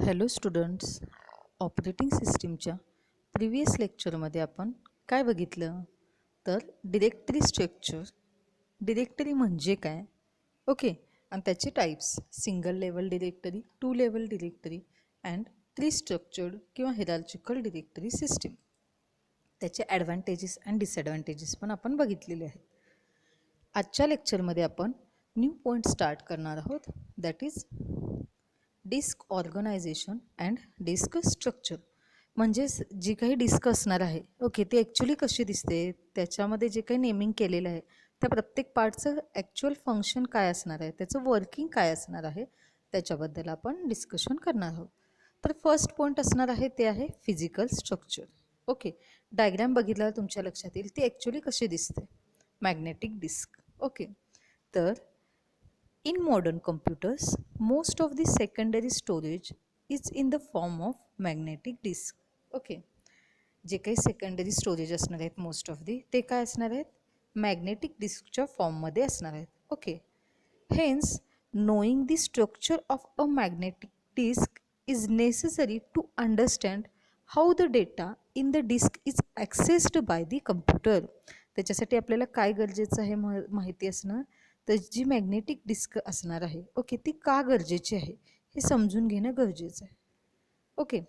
Hello students, operating सिस्टीमच्या previous लेक्चरमध्ये आपण काय बघितलं तर डिरेक्टरी स्ट्रक्चर, डिरेक्टरी म्हणजे काय, ओके, आणि त्याचे types single level directory, two level directory and three structured किंवा हिरार्चिकल डिरेक्टरी सिस्टीम, त्याचे ॲडव्हान्टेजेस अँड डिसॲडव्हान्टेजेस पण आपण बघितलेले आहेत. आजच्या लेक्चरमध्ये आपण न्यू पॉईंट स्टार्ट करणार आहोत, that is disk organization and disk structure. म्हणजेच जी काही डिस्क असणार आहे, ओके, ती ॲक्च्युली कशी दिसते, त्याच्यामध्ये जे काही नेमिंग केलेलं आहे त्या प्रत्येक पार्टचं ॲक्च्युअल फंक्शन काय असणार आहे, त्याचं वर्किंग काय असणार आहे, त्याच्याबद्दल आपण डिस्कशन करणार आहोत. तर फर्स्ट पॉईंट असणार आहे ते आहे फिजिकल स्ट्रक्चर. ओके, डायग्रॅम बघितल्यावर तुमच्या लक्षात येईल ती ॲक्च्युली कशी दिसते, मॅग्नेटिक डिस्क. ओके, तर in modern computers, most of the secondary storage is in the form of magnetic disk. Okay, जे काही सेकंडरी स्टोरेज असणार आहेत मोस्ट ऑफ दी ते काय असणार आहेत, मॅग्नेटिक डिस्कच्या फॉर्ममध्ये असणार आहेत. Okay, hence knowing the structure of a magnetic disk is necessary to understand how the data in the disk is accessed by the computer. त्याच्यासाठी आपल्याला काय गरजेचं आहे माहिती असणं, तर जी मॅग्नेटिक डिस्क असणार आहे, ओके, ती का गरजेची आहे हे समजून घेणं गरजेचं आहे. ओके,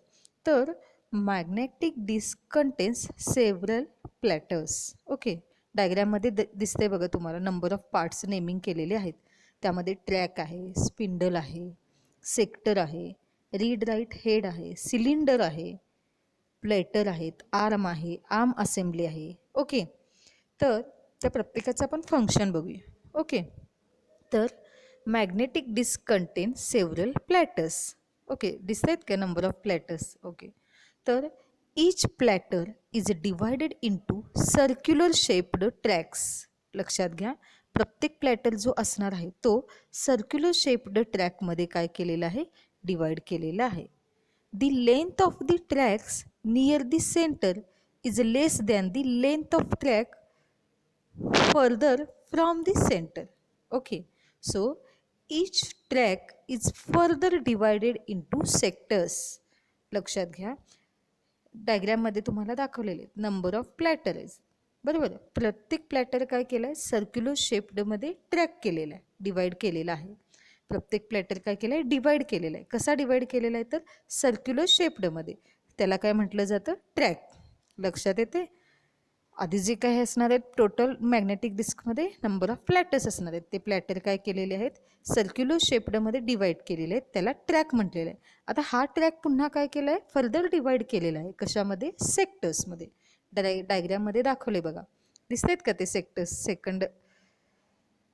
तर magnetic disk contains several platters. Okay, डायग्रॅममध्ये दिसते बघा तुम्हाला, नंबर ऑफ पार्ट्स नेमिंग केलेले आहेत. त्यामध्ये ट्रॅक आहे, स्पिंडल आहे, सेक्टर आहे, रीड राईट हेड आहे, सिलेंडर आहे, प्लेटर आहेत, आर्म आहे, आर्म असेंब्ली आहे. ओके, तर त्या प्रत्येकाचं आपण फंक्शन बघूया. ओके, तर magnetic disk contain several platters. Okay, दिसत आहेत का नंबर ऑफ प्लॅटर्स. ओके, तर each platter is divided into circular shaped tracks. लक्षात घ्या, प्रत्येक प्लॅटर जो असणार आहे तो सर्क्युलर शेप्ड ट्रॅकमध्ये काय केलेला आहे, डिवाइड केलेला आहे. The length of the tracks near the centre is less than the length of track further from the center. Okay, so each track is further divided into sectors. लक्षात घ्या, डायग्रॅममध्ये तुम्हाला दाखवलेले number of platter आहे, बरोबर. प्रत्येक platter काय केलं आहे, सर्क्युलर शेप्डमध्ये ट्रॅक केलेला आहे, डिवाइड केलेला आहे. प्रत्येक प्लॅटर काय केलं आहे, डिवाइड केलेला आहे. कसा डिवाइड केलेला आहे तर सर्क्युलर शेप्डमध्ये, त्याला काय म्हटलं जातं, ट्रॅक. लक्षात येते. आधी जे काही असणार आहेत टोटल मॅग्नेटिक डिस्कमध्ये नंबर ऑफ प्लॅटर्स असणार आहेत, ते प्लॅटर काय केलेले आहेत, सर्क्युलर शेप्डमध्ये डिवाइड केलेले आहेत, त्याला ट्रॅक म्हटलेलं आहे. आता हा ट्रॅक पुन्हा काय केला आहे, फर्दर डिवाइड केलेला आहे. कशामध्ये, सेक्टर्समध्ये. डायग्रॅममध्ये दाखवले बघा, दिसत आहेत का ते सेक्टर्स.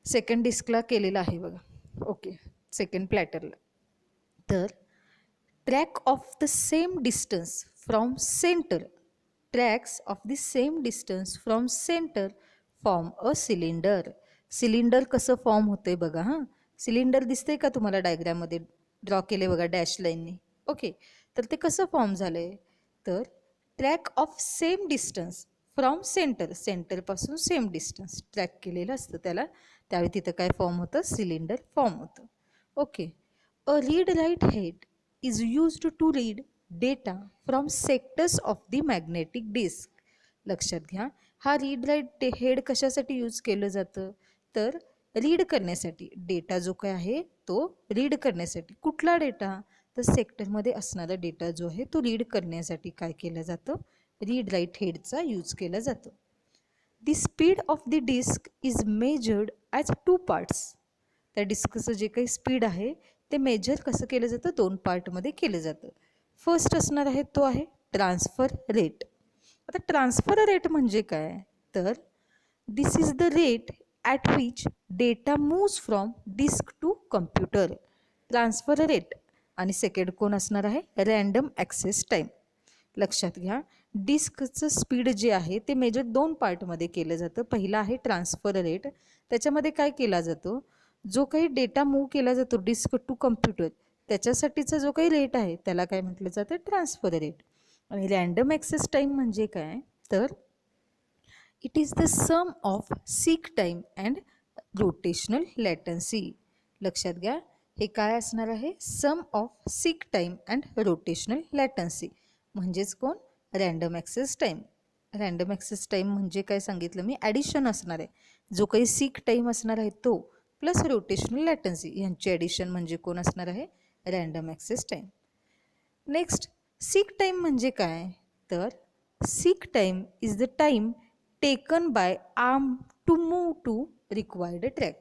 सेकंड डिस्कला केलेलं आहे बघा. ओके, सेकंड प्लॅटरला. तर track of the same distance from centre, tracks of the same distance from center form a cylinder. Cylinder कसं फॉर्म होते बघा. हां, सिलेंडर दिसते का तुम्हाला, डायग्रॅममध्ये ड्रॉ केले बघा डॅश लाईनने. ओके, तर ते कसं फॉर्म झालं आहे, तर track of same distance from centre, सेंटरपासून सेम डिस्टन्स ट्रॅक केलेलं असतं त्याला, त्यावेळी तिथं काय फॉर्म होतं, सिलेंडर फॉर्म होतं. Okay, a read write head is used to read data from sectors of the magnetic disk. लक्षात घ्या, हा रीड राईट हेड कशासाठी यूज केलं जातं, तर रीड करण्यासाठी. डेटा जो काय आहे तो रीड करण्यासाठी. कुठला डेटा, तर सेक्टरमध्ये असणारा डेटा जो आहे तो रीड करण्यासाठी काय केलं जातं, रीड राईट हेडचा यूज केला जातो. The speed of the disk is measured as two parts. त्या डिस्कचं जे काही स्पीड आहे ते मेजर कसं केलं जातं, दोन पार्टमध्ये केलं जातं. फर्स्ट असणार आहे तो आहे ट्रान्सफर रेट. आता ट्रान्सफर रेट म्हणजे काय, तर this is the rate at which data moves from disk to computer. Transfer rate. आणि सेकंड कोण असणार आहे, रँडम ॲक्सेस टाईम. लक्षात घ्या, डिस्कचं स्पीड जे आहे ते मेजर दोन पार्टमध्ये केलं जातं. पहिला आहे ट्रान्सफर रेट, त्याच्यामध्ये काय केला जातो, जो काही डेटा मूव्ह केला जातो डिस्क टू कम्प्युटर त्याच्यासाठीचा जो काही रेट आहे त्याला काय म्हटलं जातं, ट्रान्सफर रेट. आणि रँडम ॲक्सेस टाईम म्हणजे काय, तर it is the sum of seek time and rotational latency. लक्षात घ्या, हे काय असणार आहे? Sum of seek time and rotational latency, म्हणजेच कोण? Random access time. Random access time म्हणजे काय सांगितलं मी? ॲडिशन असणार आहे. जो काही सीक टाईम असणार आहे तो प्लस रोटेशनल लॅटन्सी यांची ॲडिशन म्हणजे कोण असणार आहे? Random access time. Next, seek time म्हणजे काय? तर seek time is the time taken by arm to move to required track.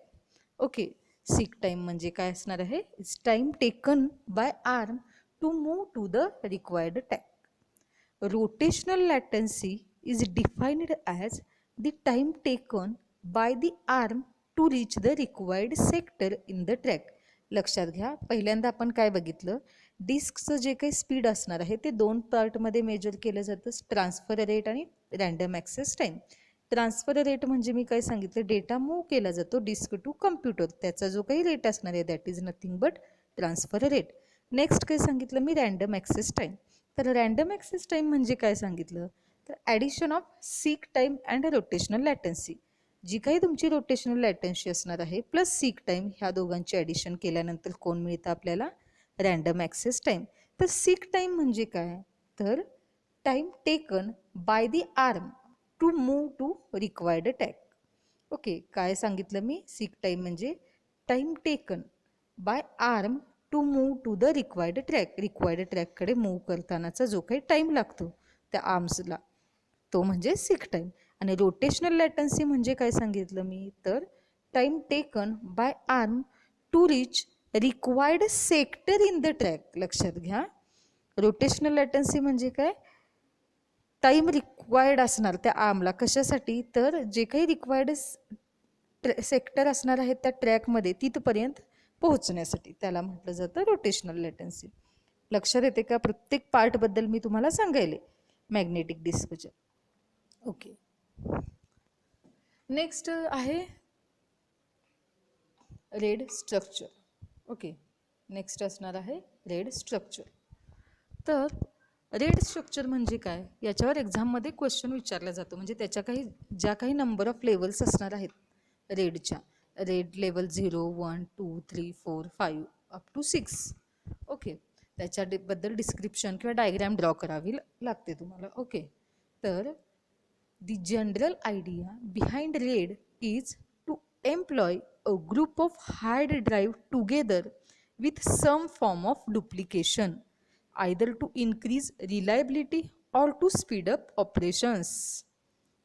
Okay, seek time म्हणजे काय असणार आहे? It's time taken by arm to move to the required track. Rotational latency is defined as the time taken by the arm to reach the required sector in the track. लक्षात घ्या, पहिल्यांदा आपण काय बघितलं? डिस्कचं जे काही स्पीड असणार आहे ते दोन पार्टमध्ये मेजर केलं जातं, ट्रान्सफर रेट आणि random access time. Transfer rate म्हणजे मी काय सांगितलं? डेटा मूव्ह केला जातो डिस्क टू कम्प्युटर, त्याचा जो काही रेट असणार आहे that is nothing but transfer rate. Next काय सांगितलं मी? Random access time. तर रँडम ॲक्सेस टाईम म्हणजे काय सांगितलं? तर addition of seek time and rotational latency, जी काही तुमची रोटेशनल लॅटन्सी असणार आहे प्लस सीक टाईम, ह्या दोघांची ॲडिशन केल्यानंतर कोण मिळतं आपल्याला? Random access time. तर सीक टाईम म्हणजे काय? तर time taken by the arm to move to required track. Okay, काय सांगितलं मी? सीक टाईम म्हणजे time taken by arm to move to the required track. Required ट्रॅककडे मूव्ह करतानाचा जो काही टाईम लागतो त्या आर्म्सला, तो म्हणजे सीक टाईम. आणि रोटेशनल लॅटन्सी म्हणजे काय सांगितलं मी? तर time taken by arm to reach required sector in the track. लक्षात घ्या, रोटेशनल लॅटन्सी म्हणजे काय? टाईम रिक्वायर्ड असणार त्या आर्मला कशासाठी? तर जे काही रिक्वायर्ड सेक्टर असणार आहेत त्या ट्रॅकमध्ये तिथपर्यंत पोहोचण्यासाठी, त्याला म्हटलं जातं रोटेशनल लॅटन्सी. लक्षात येते का? प्रत्येक पार्टबद्दल मी तुम्हाला सांगायले मॅग्नेटिक डिस्कच्या. ओके, नेक्स्ट आहे रेड स्ट्रक्चर. ओके, नेक्स्ट असणार आहे रेड स्ट्रक्चर. तर रेड स्ट्रक्चर म्हणजे काय? याच्यावर एक्झाममध्ये क्वेश्चन विचारला जातो, म्हणजे त्याच्या ज्या काही नंबर ऑफ लेवल्स असणार आहेत रेडच्या, RAID level 0, 1, 2, 3, 4, 5 up to 6. Okay, त्याच्याबद्दल डिस्क्रिप्शन किंवा डायग्रॅम ड्रॉ करावी लागते तुम्हाला. ओके, तर the general idea behind RAID is to employ a group of hard drive together with some form of duplication, either to increase reliability or to speed up operations.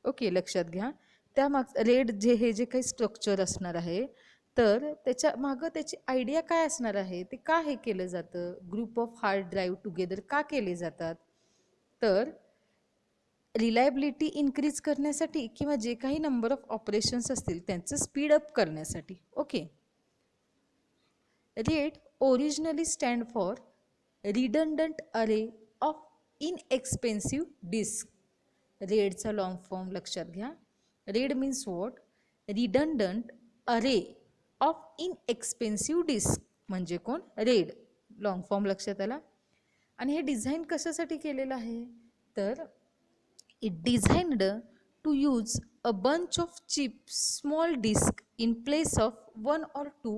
Okay, लक्षात घ्या, त्या red हे जे काही structure असणार आहे तर त्याच्या मागं त्याची आयडिया काय असणार आहे? ते का हे केलं जातं? Group of hard drive together का केले जातात? तर रिलायबिलिटी इन्क्रीज करण्यासाठी किंवा जे काही नंबर ऑफ ऑपरेशन्स असतील त्यांचं स्पीड अप करण्यासाठी. Okay, red originally stand for redundant अरे ऑफ इनएक्सपेन्सिव्ह डिस्क. रेडचा लॉंग फॉर्म लक्षात घ्या. Red means what? रिडंडंट अरे ऑफ इनएक्सपेन्सिव्ह डिस्क म्हणजे कोण? रेड. लॉंग फॉर्म लक्षात आला. आणि हे डिझाईन कशासाठी केलेलं आहे? तर it designed to use a bunch of cheap small disk in place of one or two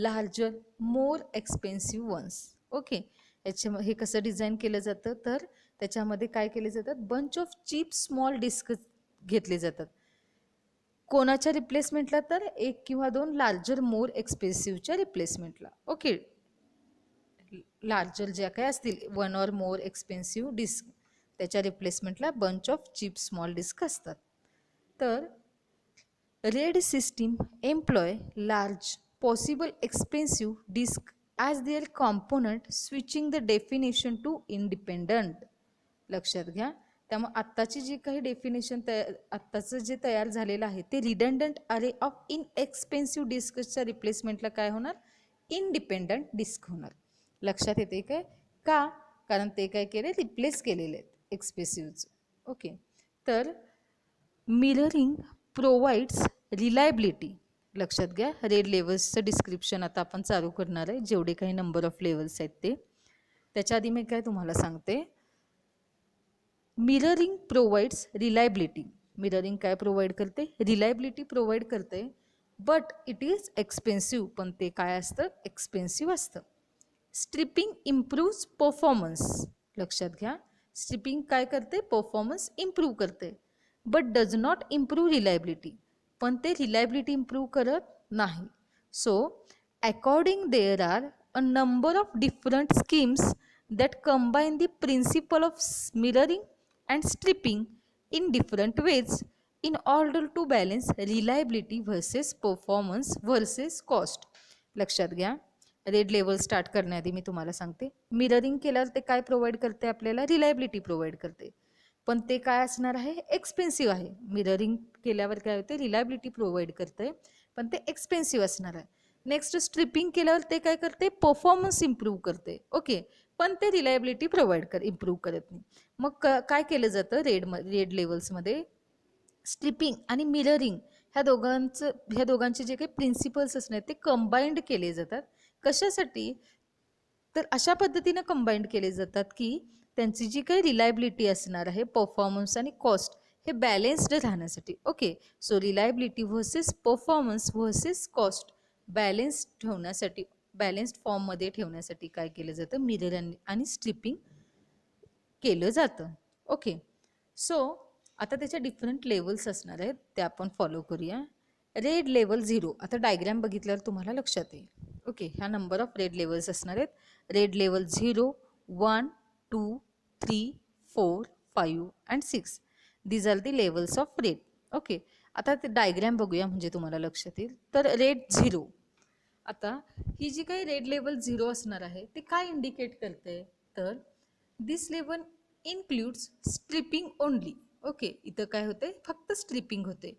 larger more expensive ones. Okay, हे कसं डिझाईन केलं जातं? तर त्याच्यामध्ये काय केले जातात? Bunch of cheap small disk घेतले जातात. कोणाच्या रिप्लेसमेंटला? तर एक किंवा दोन लार्जर मोर एक्सपेन्सिव्हच्या रिप्लेसमेंटला. ओके, लार्जर ज्या काय असतील 1 or more एक्सपेन्सिव्ह डिस्क त्याच्या रिप्लेसमेंटला bunch of cheap small disk असतात. तर RAID system employ large possible expensive disk as their component switching the definition to independent. लक्षात घ्या, त्यामुळे आत्ताची जी काही डेफिनेशन आत्ताचं जे तयार झालेलं आहे ते रिडंडंट अरे ऑफ इनएक्सपेन्सिव्ह डिस्कच्या रिप्लेसमेंटला काय होणार? इंडिपेंडंट डिस्क होणार. लक्षात येते काय? का? कारण ते काय केले? रिप्लेस केलेले आहेत एक्सपेन्सिव्हचं. ओके, तर मिररिंग प्रोव्हाइड्स रिलायबिलिटी. लक्षात घ्या, रेड लेवल्सचं डिस्क्रिप्शन आता आपण चालू करणार आहे, जेवढे काही नंबर ऑफ लेवल्स आहेत ते. त्याच्या आधी मी काय तुम्हाला सांगते, मिररिंग प्रोव्हाइड्स रिलायबिलिटी. मिररिंग काय प्रोव्हाइड करते? रिलायबिलिटी प्रोव्हाइड करते बट इट इज एक्सपेन्सिव्ह, पण ते काय असतं, एक्सपेन्सिव्ह असतं. स्ट्रिपिंग इम्प्रूव्ज परफॉर्मन्स, लक्षात घ्या, स्ट्रिपिंग काय करते, परफॉर्मन्स इम्प्रूव्ह करते. But does not improve reliability, पण ते रिलायबिलिटी इम्प्रूव्ह करत नाही. So according there are a number of different schemes that combine the principle of mirroring and stripping in different ways in order to balance reliability versus performance versus cost. लक्षात घ्या, red level start करण्याआधी मी तुम्हाला सांगते, mirroring केल्यावर ते काय provide करते, आपल्याला रिलायबिलिटी प्रोव्हाइड करते, पण ते काय असणार आहे, एक्सपेन्सिव्ह आहे. मिररिंग केल्यावर काय होते, रिलायबिलिटी प्रोव्हाइड करते, पण ते एक्सपेन्सिव्ह असणार आहे. नेक्स्ट स्ट्रिपिंग केल्यावर ते काय करते, परफॉर्मन्स इम्प्रूव्ह करते, ओके, पण ते रिलायबिलिटी प्रोव्हाइड इम्प्रूव्ह करत नाही. मग काय केलं जातं रेड लेवल्समध्ये, स्ट्रिपिंग आणि मिररिंग ह्या दोघांचे जे काही प्रिन्सिपल्स असणार ते कंबाईंड केले जातात. कशासाठी, तर अशा पद्धतीनं कंबाईंड केले जातात की त्यांची जी काही रिलायबिलिटी असणार आहे, परफॉर्मन्स आणि कॉस्ट हे बॅलेन्स्ड राहण्यासाठी. Okay, so reliability versus performance versus cost balance ठेवण्यासाठी, बॅलेन्स्ड फॉर्ममध्ये ठेवण्यासाठी काय केलं जातं, मिरर आणि स्ट्रिपिंग केलं जातं. ओके, सो आता त्याच्या डिफरंट लेवल्स असणार आहेत, ते आपण फॉलो करूया. रेड लेवल 0, आता डायग्रॅम बघितल्यावर तुम्हाला लक्षात येईल. ओके, ह्या नंबर ऑफ रेड लेवल्स असणार आहेत. Red level 0, 1, 2, 3, 4, 5 and 6. These are the levels of red. Okay, आता ते डायग्रॅम बघूया म्हणजे तुम्हाला लक्षात येईल. तर रेड 0, आता ही जी काही रेड लेवल 0 असणार आहे ते काय इंडिकेट करते, तर this level includes striping only. Okay, इथं काय होते, फक्त स्ट्रिपिंग होते,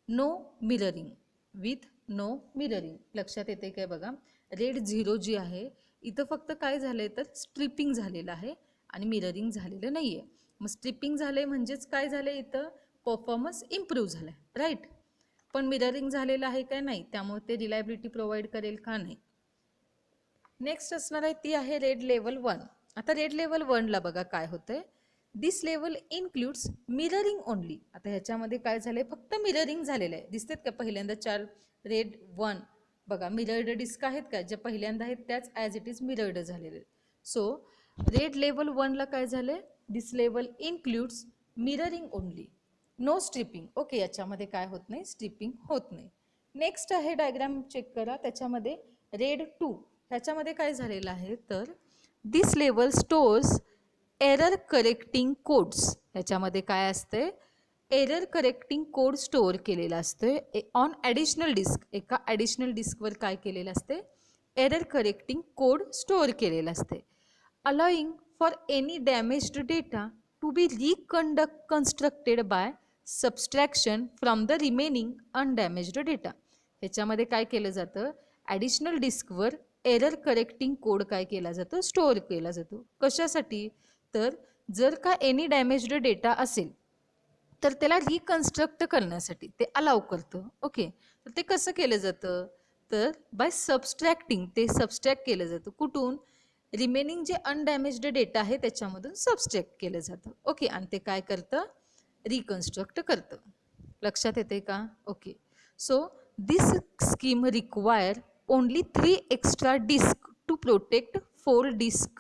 no mirroring, with no mirroring. लक्षात येते काय बघा, रेड 0 जी आहे इथं फक्त काय झालंय, तर स्ट्रिपिंग झालेलं आहे आणि मिररिंग झालेलं नाही आहे. मग स्ट्रिपिंग झालंय म्हणजेच काय झालंय, इथं परफॉर्मन्स इम्प्रूव्ह झालाय, राईट. पण मिररिंग झालेलं आहे काय, नाही, त्यामुळे ते रिलायबिलिटी प्रोव्हाइड करेल का, नाही. नेक्स्ट असणार आहे ती आहे रेड लेवल 1. आता रेड लेवल 1ला बघा काय होतंय, दिस लेवल इन्क्लूड्स मिररिंग ओनली. आता ह्याच्यामध्ये काय झालंय, फक्त मिररिंग झालेलं आहे. दिसतात का पहिल्यांदा 4 रेड 1 बघा, मिरर्ड डिस्क आहेत का, ज्या पहिल्यांदा आहेत त्याच ॲज इट इज मिरर्ड झालेले. सो रेड लेवल 1ला काय झालंय, this level includes mirroring only, no striping. Okay, याच्यामध्ये काय होत नाही, स्ट्रिपिंग होत नाही. नेक्स्ट आहे डायग्राम चेक करा, त्याच्यामध्ये रेड 2, ह्याच्यामध्ये काय झालेलं आहे, तर this level stores error correcting codes. ह्याच्यामध्ये काय असते, एरर करेक्टिंग कोड स्टोअर केलेला असतोय ऑन ॲडिशनल डिस्क. एका ॲडिशनल डिस्कवर काय केलेलं असते, एरर करेक्टिंग कोड स्टोअर केलेलं असते, allowing for any damaged data to be reconstructed by subtraction from the remaining undamaged data. ह्याच्यामध्ये काय केलं जातं, ॲडिशनल डिस्कवर एरर करेक्टिंग कोड काय केला जातो, स्टोअर केला जातो. कशासाठी, तर जर का एनी डॅमेज्ड डेटा असेल तर त्याला रिकन्स्ट्रक्ट करण्यासाठी ते अलाउ करतं. ओके, तर ते कसं केलं जातं, तर बाय सबस्ट्रॅक्टिंग, ते सबस्ट्रॅक्ट केलं जातं कुठून, रिमेनिंग जे अनडॅमेज्ड डेटा आहे त्याच्यामधून सबस्ट्रॅक्ट केलं जातं. ओके, आणि ते काय करतं, रिकन्स्ट्रक्ट करतं. लक्षात येते का, okay. So this scheme require only 3 extra disk to protect 4 disk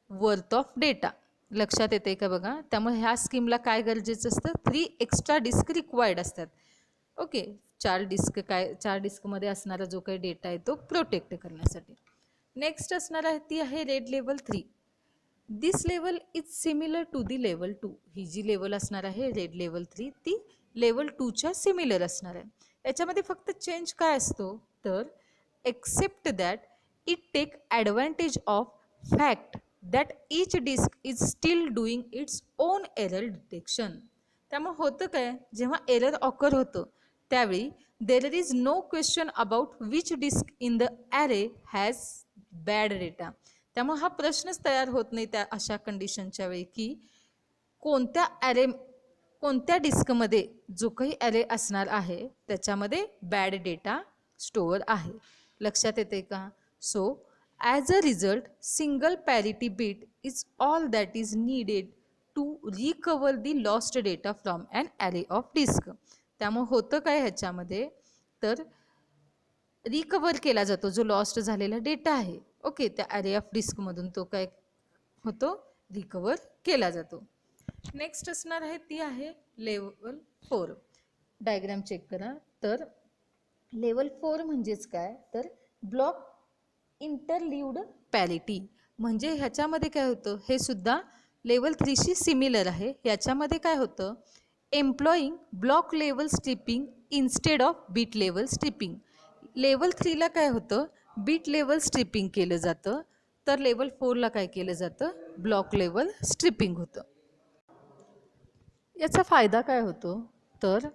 worth of data. लक्षात येते का बघा, त्यामुळे ह्या स्कीमला काय गरजेचं असतं, 3 एक्स्ट्रा डिस्क रिक्वायर्ड असतात. ओके, 4 डिस्कमध्ये असणारा जो काही डेटा आहे तो प्रोटेक्ट करण्यासाठी. नेक्स्ट असणार आहे ती आहे RAID level 3. This level is similar to the level 2. ही जी लेवल असणार आहे रेड लेवल 3 ती लेवल 2च्या सिमिलर असणार आहे. याच्यामध्ये फक्त चेंज काय असतो, तर except that it take advantage of fact that each disk is still doing its own error detection. त्यामुळे होतं काय, जेव्हा एरर ऑकर होतं त्यावेळी there is no question about which disk in the array has bad data. त्यामुळे हा प्रश्नच तयार होत नाही त्या अशा कंडिशनच्या वेळी की कोणत्या डिस्कमध्ये जो काही ॲरे असणार आहे त्याच्यामध्ये बॅड डेटा स्टोअर आहे. लक्षात येते का. So as a result single parity bit is all that is needed to recover the lost data from an array of disk. त्यामुळे होतं काय ह्याच्यामध्ये, तर रिकवर केला जातो, जो लॉस्ट झालेला डेटा आहे ओके त्या ॲरे ऑफ डिस्कमधून तो काय होतो रिकवर केला जातो. नेक्स्ट असणार आहे ती आहे लेवल 4. डायग्राम चेक करा. तर लेवल 4 म्हणजेच काय तर ब्लॉक इंटरलीव्ड पॅरिटी. म्हणजे ह्याच्यामध्ये काय होतं, हे सुद्धा लेवल 3शी सिमिलर आहे. याच्यामध्ये काय होतं, employing block level striping instead of bit level striping. Level 3ला काय होतं, बीट लेवल स्ट्रिपिंग केलं जातं, तर लेवल 4ला काय केलं जातं, ब्लॉक लेवल स्ट्रिपिंग होतं. याचा फायदा काय होतो, तर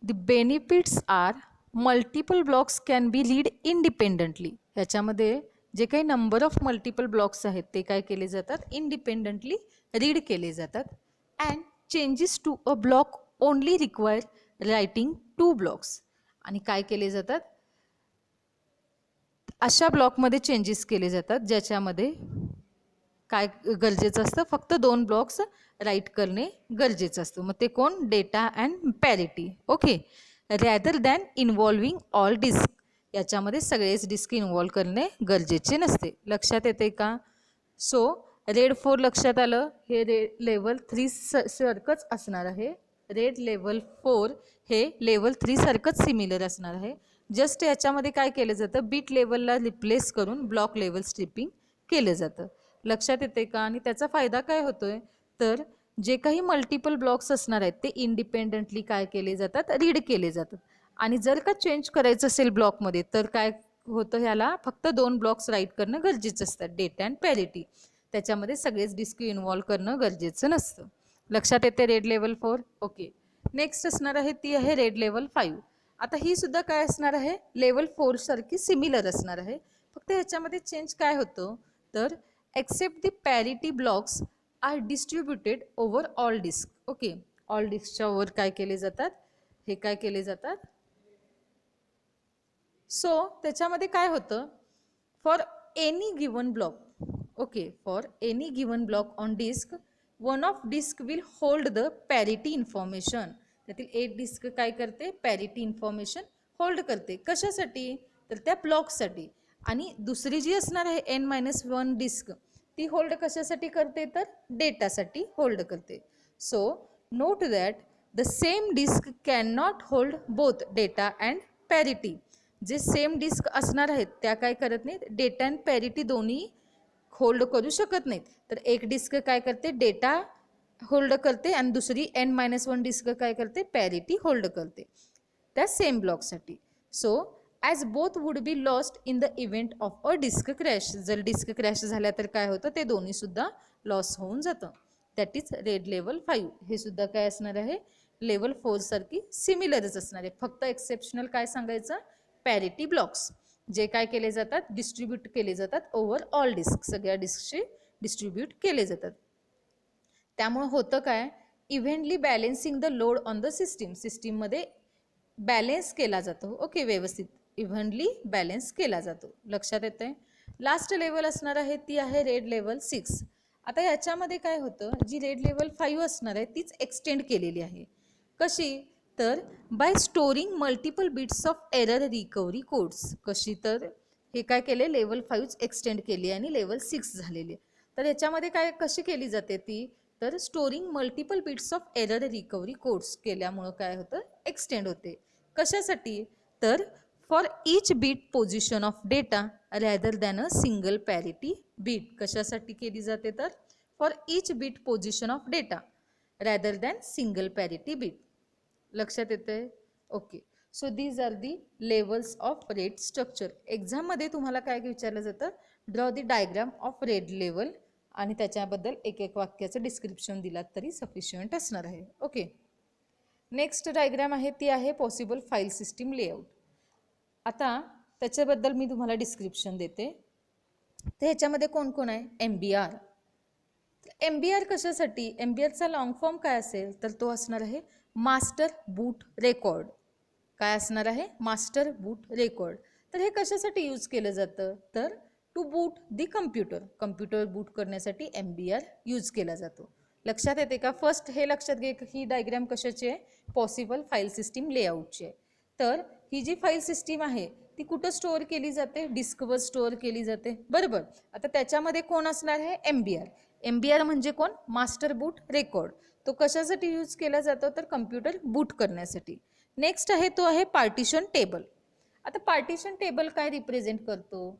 the benefits are multiple blocks can be read independently. याच्यामध्ये जे काही नंबर ऑफ मल्टिपल ब्लॉक्स आहेत ते काय केले जातात, इंडिपेंडंटली रीड केले जातात. And changes to a block only require writing 2 blocks. आणि काय केले जातात, अशा ब्लॉकमध्ये चेंजेस केले जातात ज्याच्यामध्ये काय गरजेचं असतं, फक्त 2 ब्लॉक्स राईट करणे गरजेचं असतं. मग ते कोण, data and parity okay, rather than involving all disk. याच्यामध्ये सगळेच डिस्क इन्व्हॉल्व करणे गरजेचे नसते. लक्षात येते का. सो रेड 4 लक्षात आलं, हे लेवल 3 सारखंच असणार आहे. रेड लेवल 4 हे लेवल 3 सारखंच सिमिलर असणार आहे. जस्ट याच्यामध्ये काय केलं जातं, बीट लेवलला रिप्लेस करून ब्लॉक लेवल स्ट्रिपिंग केलं जातं. लक्षात येते का. आणि त्याचा फायदा काय होतोय, तर जे काही मल्टिपल ब्लॉक्स असणार आहेत ते इंडिपेंडंटली काय केले जातात, रीड केले जातात. आणि जर का चेंज करायचं असेल ब्लॉकमध्ये तर काय होतं, ह्याला फक्त 2 ब्लॉक्स राईट करणं गरजेचं असतं, डेटा अँड पॅरिटी. त्याच्यामध्ये सगळेच डिस्क इन्व्हॉल्व करणं गरजेचं नसतं. लक्षात येते रेड लेवल 4 ओके. नेक्स्ट असणार आहे ती आहे रेड लेवल 5. आता ही सुद्धा काय असणार आहे, लेवल 4 सारखी सिमिलर असणार आहे. फक्त ह्याच्यामध्ये चेंज काय होतं, तर except the parity blocks are distributed over all disk okay. All डिस्कच्या ओव्हर काय केले जातात, हे काय केले जातात. सो त्याच्यामध्ये काय होतं, for any given block okay, for any given block on disk one of disk will hold the parity information. त्यातील एक डिस्क काय करते, पॅरिटी इन्फॉर्मेशन होल्ड करते. कशासाठी, तर त्या ब्लॉकसाठी. आणि दुसरी जी असणार आहे n-1 डिस्क, ती होल्ड कशासाठी करते, तर डेटासाठी होल्ड करते. So note that the same disk can not hold both data and parity. जे सेम डिस्क असणार आहेत त्या काय करत नाहीत, डेटा अँड पॅरिटी दोन्ही होल्ड करू शकत नाहीत. तर एक डिस्क काय करते, डेटा होल्ड करते आणि दुसरी n-1 डिस्क काय करते, पॅरिटी होल्ड करते त्या सेम ब्लॉकसाठी. So as both would be lost in the event of a disk crash. जर डिस्क क्रॅश झाल्या तर काय होतं, ते दोन्हीसुद्धा लॉस होऊन जातं. That is RAID level 5. हे सुद्धा काय असणार आहे, लेवल 4 सारखी सिमिलरच असणार आहे. फक्त एक्सेप्शनल काय सांगायचं, पॅरिटी ब्लॉक्स जे काय केले जातात, डिस्ट्रीब्यूट केले जातात ओव्हर ऑल डिस्क, सगळ्या डिस्कचे डिस्ट्रीब्यूट केले जातात. त्यामुळे होतं काय, eventually balancing the load on the system. सिस्टीममध्ये बॅलेन्स केला जातो ओके, व्यवस्थित इव्हनली बॅलेन्स केला जातो. लक्षात येते. लास्ट लेवल असणार आहे ती आहे रेड लेवल 6. आता याच्यामध्ये काय होतं, जी रेड लेवल 5 असणार आहे तीच एक्सटेंड केलेली आहे. कशी, तर bye storing multiple bits of error recovery codes. कशी, तर हे काय केले, लेवल 5 एक्सटेंड केली आणि लेवल 6 झालेली. तर याच्यामध्ये काय कशी केली जाते ती, तर storing multiple bits of error recovery codes केल्यामुळं काय होतं, एक्सटेंड होते. कशासाठी, तर for each bit position of data rather than a single parity bit. कशासाठी केली जाते, तर for each bit position of data rather than single parity bit. लक्षात येतंय okay. So these are the levels of RAID structure. एक्झाममध्ये तुम्हाला काय विचारलं जातं, draw the diagram of RAID level आणि त्याच्याबद्दल एक एक वाक्याचं डिस्क्रिप्शन दिलात तरी सफिशियंट असणार आहे ओके. नेक्स्ट डायग्राम आहे ती आहे पॉसिबल फाईल सिस्टीम लेआउट. आता त्याच्याबद्दल मी तुम्हाला डिस्क्रिप्शन देते. तर ह्याच्यामध्ये कोण कोण आहे, MBR. MBR कशासाठी, MBRचा लॉंग फॉर्म काय असेल, तर तो असणार आहे मास्टर बूट रेकॉर्ड. काय असणार आहे, मास्टर बूट रेकॉर्ड. तर हे कशासाठी यूज केलं जातं, तर to boot the computer. Computer boot करण्यासाठी MBR यूज केला जातो. लक्षात येते का. फर्स्ट हे लक्षात घे, ही डायग्राम कशाची आहे, पॉसिबल फाईल सिस्टीम लेआउटची आहे. तर ही जी फाईल सिस्टीम आहे ती कुठं स्टोअर केली जाते? डिस्कवर स्टोअर केली जाते, बरोबर. आता त्याच्यामध्ये कोण असणार आहे? MBR. MBR म्हणजे कोण? मास्टर बूट रेकॉर्ड. तो कशासाठी यूज केला जातो? तर कम्प्युटर बूट करण्यासाठी. नेक्स्ट आहे तो आहे पार्टिशन टेबल. आता पार्टिशन टेबल काय रिप्रेझेंट करतो?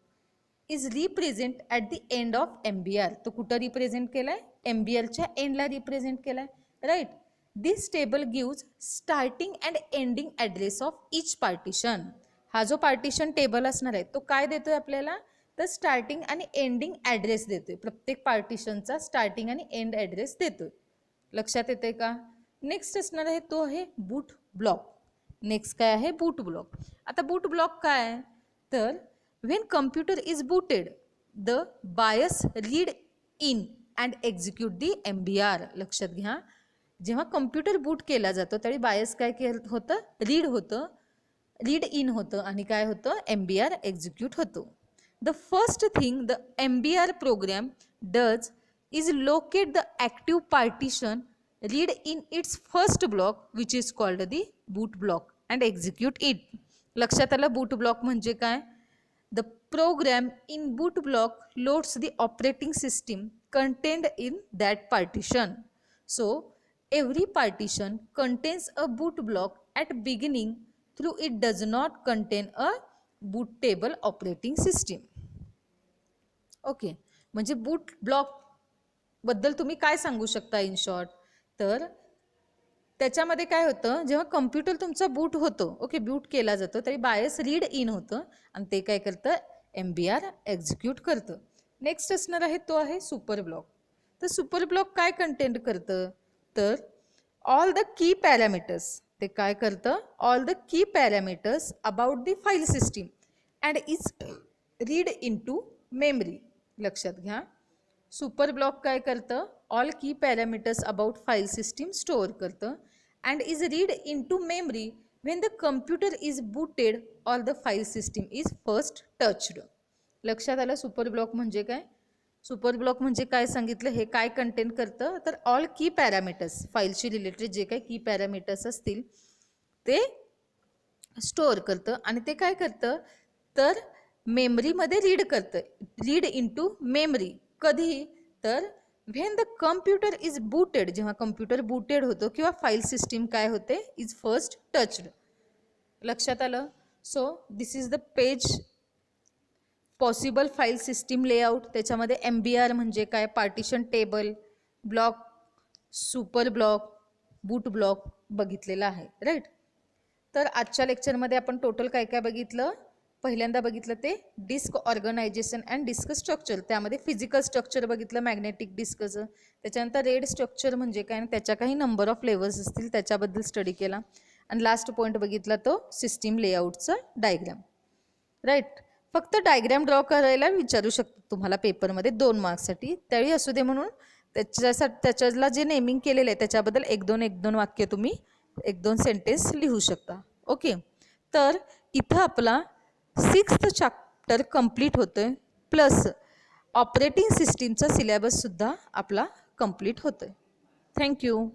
Is represent at the end of MBR. तो कुठं रिप्रेझेंट केलाय? MBRच्या एंडला रिप्रेझेंट केलाय, right. This table gives starting and ending address of each partition. हा जो पार्टिशन टेबल असणार आहे तो काय देतोय आपल्याला? तर स्टार्टिंग आणि एंडिंग ॲड्रेस देतोय. प्रत्येक पार्टिशनचा स्टार्टिंग आणि एंड ॲड्रेस देतोय. लक्षात येते का? नेक्स्ट असणार आहे तो आहे बूट ब्लॉक. नेक्स्ट काय आहे? बूट ब्लॉक. आता बूट ब्लॉक काय आहे? तर when computer is booted, the BIOS read in and execute the MBR. लक्षात घ्या, जेव्हा कम्प्युटर बूट केला जातो त्यावेळी बायस काय होतं? रीड इन होतं आणि काय होतं? MBR एक्झिक्यूट होतो. The first thing the MBR program does is locate the active partition, read in its first block which is called the boot block and execute it. लक्षात आलं? बूट block म्हणजे काय? The program in boot block loads the operating system contained in that partition. So, every partition contains a boot block at beginning, through it does not contain a bootable operating system. Okay, म्हणजे बूट block बद्दल तुम्ही काय सांगू शकता in short? तर त्याच्यामध्ये काय होतं? जेव्हा कम्प्युटर तुमचा बूट होतो, ओके, बूट केला जातो, तरी बायस रीड इन होतं आणि ते काय करतं? MBR एक्झिक्यूट करतं. नेक्स्ट असणार आहे तो आहे सुपर ब्लॉक. तर सुपर ब्लॉक काय कंटेंट करतं? तर ऑल द की पॅरामीटर्स. ते काय करतं? All the key parameters about the file system and is read into memory. लक्षात घ्या, सुपर ब्लॉक काय करतं? All key parameters about file system store करतं and is read into memory when the computer is booted or the file system is first touched. लक्षात आलं? Super block म्हणजे काय? Super block म्हणजे काय सांगितलं? हे काय कंटेंट करतं? तर ऑल की पॅरामीटर्स, फाईलशी रिलेटेड जे काही की पॅरामीटर्स असतील ते स्टोअर करतं आणि ते काय करतं? तर मेमरीमध्ये रीड करतं. Read into memory. कधी? तर when the computer is booted, जेव्हा कम्प्युटर बूटेड होतो किंवा फाईल सिस्टीम काय होते? Is first touched. लक्षात आलं? So this is the page possible file system layout. त्याच्यामध्ये MBR म्हणजे काय? Partition table, block, super block, boot block बघितलेला आहे, राईट. तर आजच्या लेक्चरमध्ये आपण टोटल काय काय बघितलं? पहिल्यांदा बघितलं ते disk organization and disk structure. त्यामध्ये फिजिकल स्ट्रक्चर बघितलं मॅग्नेटिक डिस्कचं. त्याच्यानंतर रेड स्ट्रक्चर म्हणजे काय आणि त्याच्या काही नंबर ऑफ लेवल्स असतील त्याच्याबद्दल स्टडी केला. आणि लास्ट पॉईंट बघितला तो सिस्टीम लेआउटचा डायग्राम, राईट. फक्त डायग्राम ड्रॉ करायला विचारू शकतो तुम्हाला पेपरमध्ये 2 मार्क्ससाठी. त्यावेळी असू दे म्हणून त्याच्याला जे नेमिंग केलेलं आहे त्याच्याबद्दल 1-2 वाक्य तुम्ही 1-2 सेंटेन्स लिहू शकता. ओके, तर इथं आपला 6th चॅप्टर कंप्लीट होतोय, प्लस ऑपरेटिंग सिस्टीमचा सिलेबससुद्धा आपला कंप्लीट होतोय. थँक्यू.